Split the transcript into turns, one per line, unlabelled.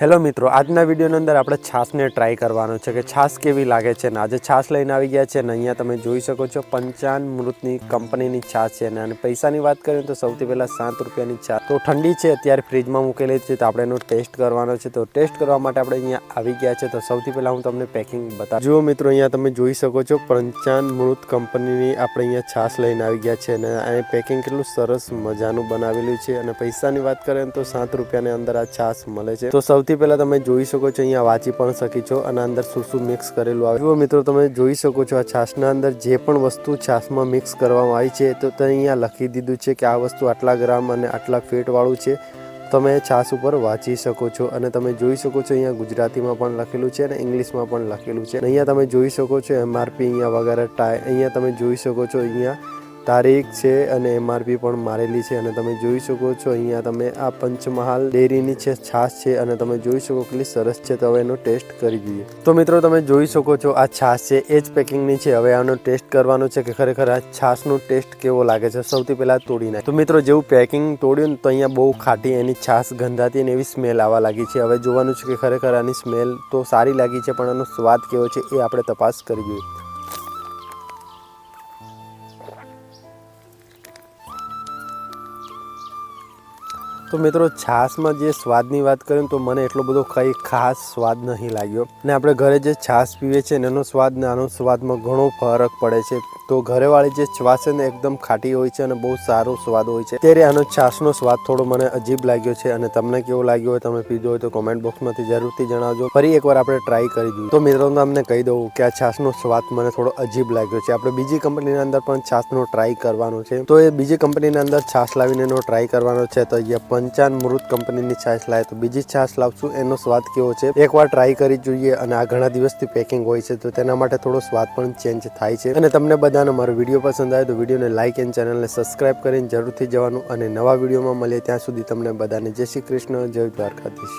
Hello મિત્રો, આજના વિડીયોની અંદર આપણે છાશને ટ્રાય કરવાનો છે કે છાશ કેવી લાગે છે ને આજે છાશ લઈને આવી ગયા છે ને અહીંયા તમે જોઈ શકો છો પંચામૃતની કંપનીની છાશ છે અને પૈસાની વાત કરીએ તો સૌથી પહેલાં 7 રૂપિયાની છાશ તો ઠંડી છે, અત્યારે ફ્રીજમાં મૂકેલી છે તો આપણે એનો ટેસ્ટ કરવાનો છે। તો ટેસ્ટ કરવા માટે આપણે અહીંયા આવી ગયા છે। તો સૌથી પહેલાં હું તમને પેકિંગ બતાવું। જુઓ મિત્રો, અહીંયા તમે જોઈ શકો છો પંચામૃત કંપનીની આપણે અહીંયા છાશ લઈને આવી ગયા છે અને આ પેકિંગ કેટલું સરસ મજાનું બનાવેલું છે અને પૈસાની વાત કરીએ તો 7 રૂપિયાની અંદર આ છાશ મળે છે। તો સૌથી પહેલા તમે જોઈ શકો છો અહીંયા વાંચી પણ શકી છો અને અંદર શું મિક્સ કરેલું આવે। જુઓ મિત્રો, તમે જોઈ શકો છો આ છાશના અંદર જે પણ વસ્તુ છાશમાં મિક્સ કરવામાં આવી છે તો તે અહીંયા લખી દીધું છે કે આ વસ્તુ આટલા ગ્રામ અને આટલા ફેટ વાળું છે। તમે છાશ ઉપર વાંચી શકો છો અને તમે જોઈ શકો છો અહીંયા ગુજરાતીમાં પણ લખેલું છે અને ઇંગ્લિશમાં પણ લખેલું છે। અહીંયા તમે જોઈ શકો છો MRP અહીંયા વગેરે અહીંયા તમે જોઈ શકો છો અહીંયા તારીખ છે અને MRP પણ મારેલી છે અને તમે જોઈ શકો છો અહીંયા તમે આ પંચમહાલ ડેરીની છે છાશ છે અને તમે જોઈ શકો કેટલી સરસ છે। તો હવે એનો ટેસ્ટ કરી જોઈએ। તો મિત્રો, તમે જોઈ શકો છો આ છાશ છે એ જ પેકિંગની છે। હવે આનો ટેસ્ટ કરવાનો છે કે ખરેખર આ છાશનો ટેસ્ટ કેવો લાગે છે। સૌથી પહેલાં તોડી નાખ। તો મિત્રો, જેવું પેકિંગ તોડ્યું ને તો અહીંયા બહુ ખાટી એની છાશ ગંધાતી અને એવી સ્મેલ આવવા લાગી છે। હવે જોવાનું છે કે ખરેખર આની સ્મેલ તો સારી લાગી છે પણ આનો સ્વાદ કેવો છે એ આપણે તપાસ કરી જોઈએ। તો મિત્રો, છાશમાં જે સ્વાદની વાત કરીએ તો મને એટલો બધો કંઈ ખાસ સ્વાદ નહીં લાગ્યો અને આપણે ઘરે જે છાશ પીવે છે એનો સ્વાદ ને આનો સ્વાદમાં ઘણો ફરક પડે છે। તો ઘરેવાળી જે છાશ છે ને એકદમ ખાટી હોય છે અને બહુ સારો સ્વાદ હોય છે, ત્યારે આનો છાશનો સ્વાદ થોડો મને અજીબ લાગ્યો છે। અને તમને કેવો લાગ્યો હોય, તમે પીધો હોય તો કોમેન્ટ બોક્સમાંથી જરૂરથી જણાવજો। ફરી એકવાર આપણે ટ્રાય કરી દઈએ। તો મિત્રો, તમને કહી દઉં કે આ છાશનો સ્વાદ મને થોડો અજીબ લાગ્યો છે। આપણે બીજી કંપનીની અંદર પણ છાશનો ટ્રાય કરવાનો છે, તો એ બીજી કંપનીની અંદર છાશ લાવીને એનો ટ્રાય કરવાનો છે। તો અહીંયા પંચામૃત કંપનીની છાશ લાવે તો બીજી છાશ લાવશું, એનો સ્વાદ કેવો છે એકવાર ટ્રાય કરી જોઈએ। અને આ ઘણા દિવસથી પેકિંગ હોય છે તો તેના માટે થોડો સ્વાદ પણ ચેન્જ થાય છે। અને તમને બધાને મારો વિડીયો પસંદ આવે તો વિડીયોને લાઇક એન્ડ ચેનલને સબસ્ક્રાઇબ કરીને જરૂરથી જવાનું। અને નવા વિડીયોમાં મળીએ, ત્યાં સુધી તમને બધાને જય શ્રી કૃષ્ણ, જય દ્વારકાધીશ।